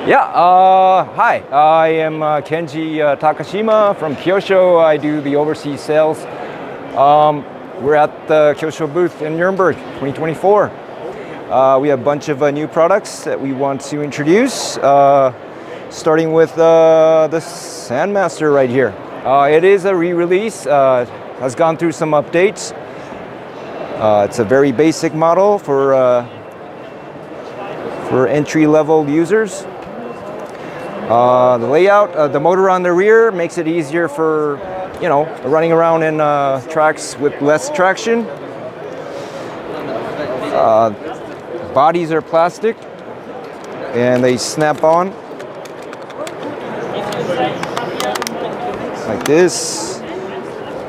Hi. I am Kenji Takashima from Kyosho. I do the overseas sales. We're at the Kyosho booth in Nuremberg 2024. We have a bunch of new products that we want to introduce, starting with the Sandmaster right here. It is a re-release, has gone through some updates. It's a very basic model for entry-level users. The layout, the motor on the rear makes it easier for, running around in tracks with less traction. Bodies are plastic and they snap on like this,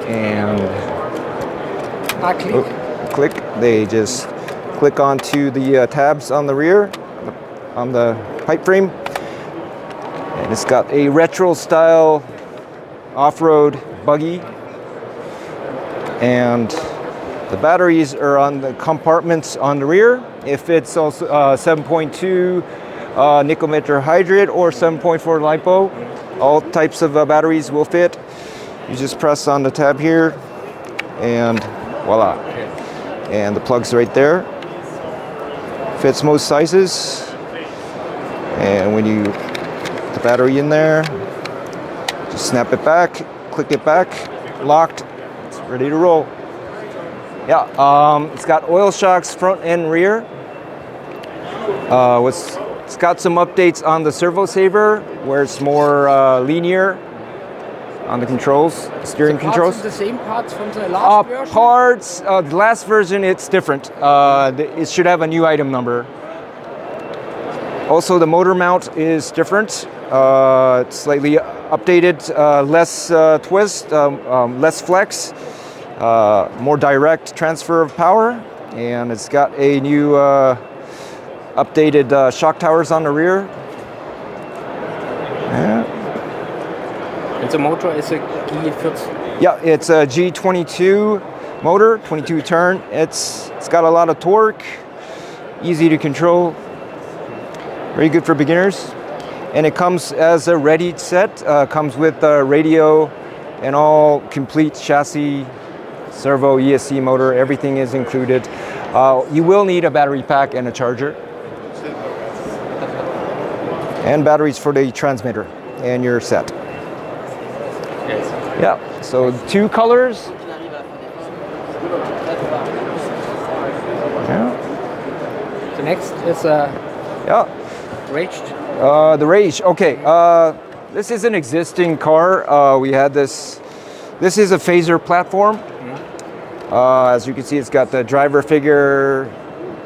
and click. They just click onto the tabs on the rear, on the pipe frame. And it's got a retro style off-road buggy, and the batteries are on the compartments on the rear. If it's also 7.2 nickel tetrahydride or 7.4 LiPo, all types of batteries will fit. You just press on the tab here and voila. And the plug's right there. Fits most sizes. And when you put the battery in there, just snap it back, click it back, locked, it's ready to roll. It's got oil shocks front and rear. It's got some updates on the servo saver, where it's more linear on the controls, steering controls. The same parts from the last version? The last version, it's different. It should have a new item number. Also, the motor mount is different. It's slightly updated, less twist, less flex, more direct transfer of power, and it's got a new updated shock towers on the rear. And the motor is a G40? Yeah, it's a G22 motor, 22 turn. It's got a lot of torque, easy to control, very good for beginners. And it comes as a ready set, comes with a radio and all complete chassis, servo, ESC motor, everything is included. You will need a battery pack and a charger. And batteries for the transmitter and your set. Yes. Yeah, so 2 colors. The next is Raged. The Rage, okay. This is an existing car. We had this. This is a phaser platform. As you can see, it's got the driver figure.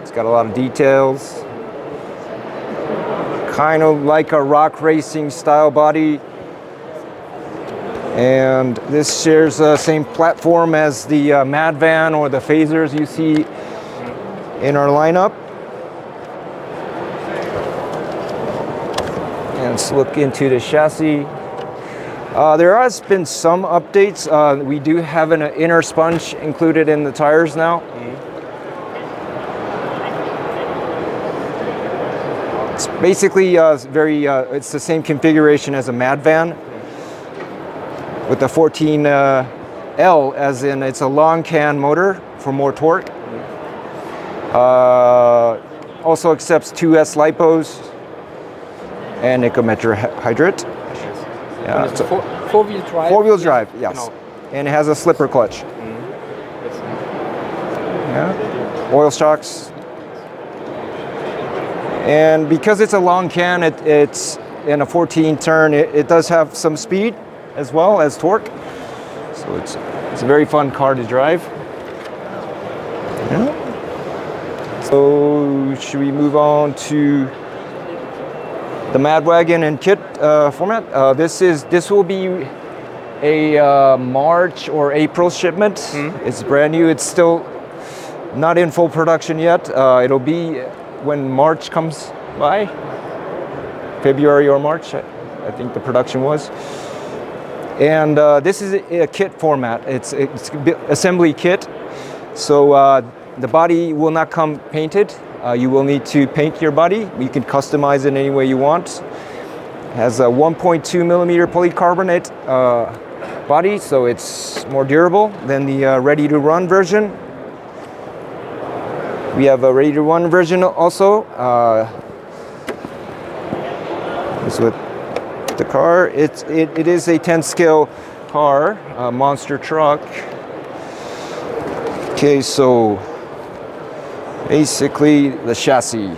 It's got a lot of details. Kind of like a rock racing style body. And this shares the same platform as the Madwagon or the phasers you see in our lineup. And let's look into the chassis. There has been some updates. We do have an inner sponge included in the tires now. It's basically it's the same configuration as a Madwagon with the 14L, as in it's a long can motor for more torque. Also accepts 2S LiPos and nickel tetrahydride. Yeah, it's four-wheel drive. Four-wheel drive, yes. And it has a slipper clutch. Yeah. Oil shocks. And because it's a long can, it's in a 14 turn, it does have some speed as well as torque. So it's a very fun car to drive. Yeah. So should we move on to the Madwagon and kit format? This will be a March or April shipment. It's brand new. It's still not in full production yet. It'll be when March comes by, February or March, I think the production was. And this is a kit format. It's assembly kit. So the body will not come painted. You will need to paint your body. You can customize it any way you want. It has a 1.2 millimeter polycarbonate body, so it's more durable than the ready-to-run version. We have a ready-to-run version also. This with the car. It is a 10-scale car, a monster truck. Okay, so basically the chassis.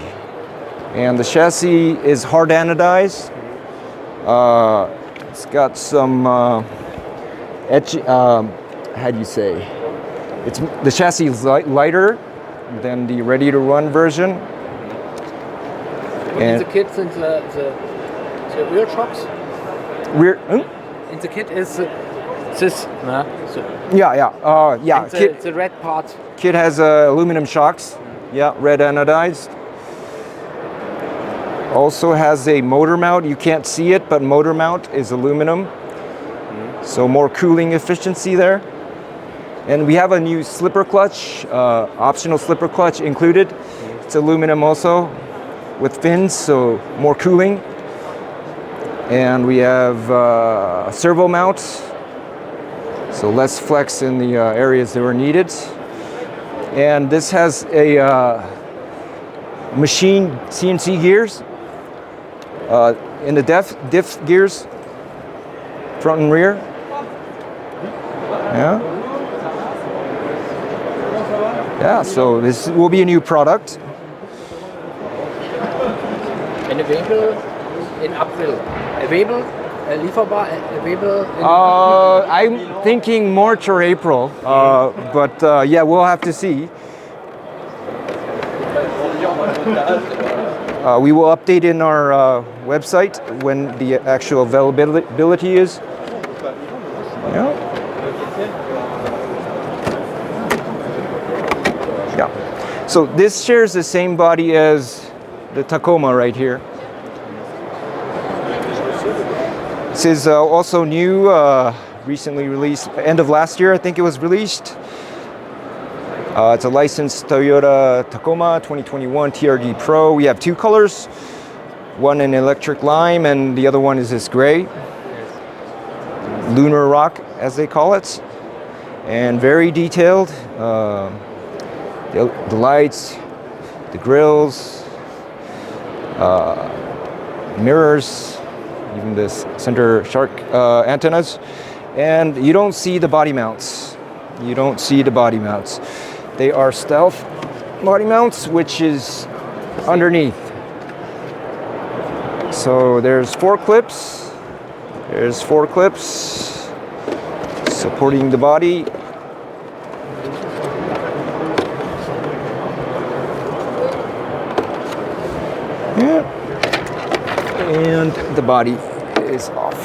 And the chassis is hard anodized. It's got some etch, how do you say? The chassis is lighter than the ready-to-run version. And in the kit sind the rear shocks. In the kit is this. Yeah. The red part. Kit has aluminum shocks. Yeah, red anodized. Also has a motor mount. You can't see it, but motor mount is aluminum. So more cooling efficiency there. And we have a new slipper clutch, optional slipper clutch included. It's aluminum also with fins, so more cooling. And we have servo mounts, so less flex in the areas that were needed. And this has a machine CNC gears in the diff gears, front and rear. Yeah, so this will be a new product. And available in April. Available, lieferbar, available in I'm thinking March or April, but yeah, we'll have to see. We will update in our website when the actual availability is. Yeah. So this shares the same body as the Tacoma right here. This is also new, recently released, end of last year I think it was released. It's a licensed Toyota Tacoma 2021 TRD Pro. We have two colors, one in electric lime and the other one is this gray. Lunar rock as they call it. And very detailed. The lights, the grills, mirrors, even this center shark antennas, and you don't see the body mounts. You don't see the body mounts. They are stealth body mounts, which is underneath. So there's four clips. There's four clips supporting the body. And the body is off.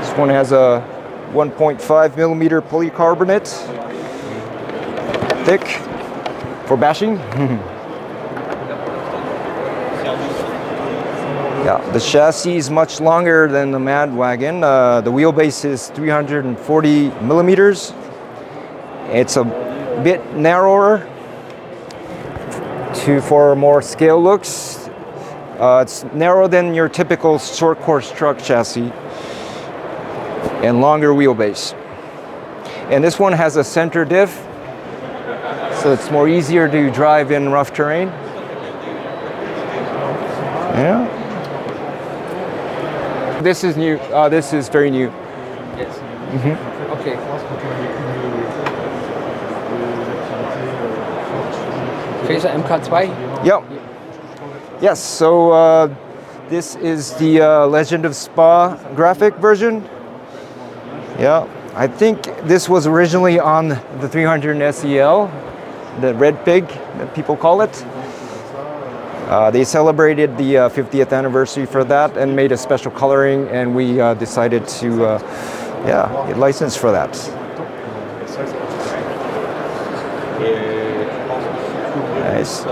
This one has a 1.5 millimeter polycarbonate, thick for bashing. Yeah, the chassis is much longer than the Madwagon. The wheelbase is 340 millimeters. It's a bit narrower for more scale looks. It's narrower than your typical short course truck chassis and longer wheelbase. And this one has a center diff, so it's more easier to drive in rough terrain. Yeah. This is new. This is very new. Yes. Mm-hmm. Okay. Faser MK2? Yep. Yes, so this is the Legend of Spa graphic version. Yeah, I think this was originally on the 300 SEL, the red pig that people call it. They celebrated the 50th anniversary for that and made a special coloring, and we decided to get licensed for that. Nice.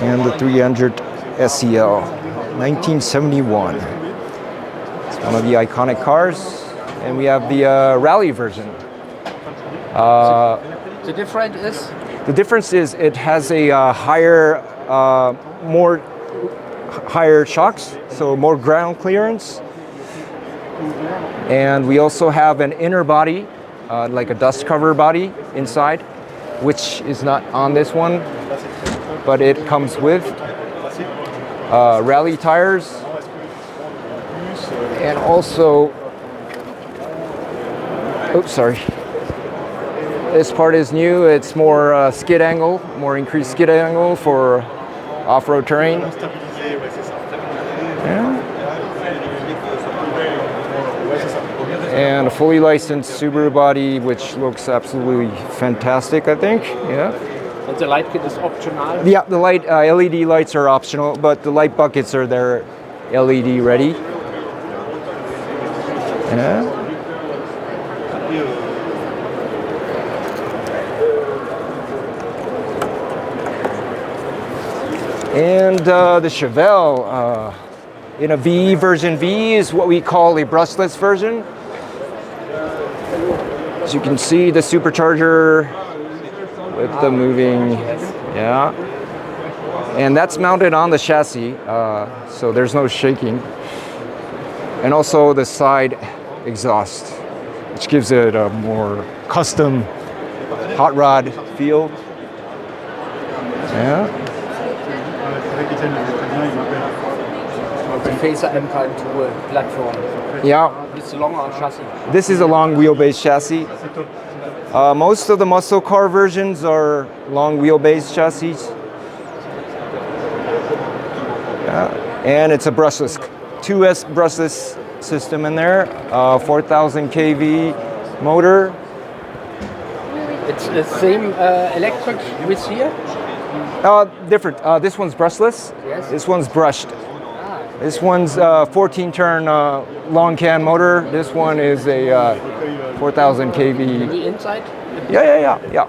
And the 300 SEL, 1971. It's one of the iconic cars. And we have the rally version. The difference is? The difference is it has a higher shocks, so more ground clearance. And we also have an inner body, like a dust cover body inside, which is not on this one, but it comes with rally tires. And also, oops, sorry. This part is new. It's more skid angle, more increased skid angle for off-road terrain. Yeah. And a fully licensed Subaru body, which looks absolutely fantastic, I think. Yeah. And the light kit is optional? Yeah, the light LED lights are optional, but the light buckets are there LED ready. Yeah. And the Chevelle in a V, version V, is what we call a brushless version. As you can see, the supercharger with the moving, yeah. And that's mounted on the chassis, so there's no shaking. And also the side exhaust, which gives it a more custom hot rod feel. Yeah. The Phaser M-Kind platform. Yeah. It's a longer chassis. This is a long wheelbase chassis. Most of the muscle car versions are long wheelbase chassis. And it's a brushless, 2S brushless system in there, 4,000 kV motor. It's the same electric with here? Different. This one's brushless. Yes. This one's brushed. This one's 14-turn long can motor. This one is a 4,000 kV. The inside? Yeah.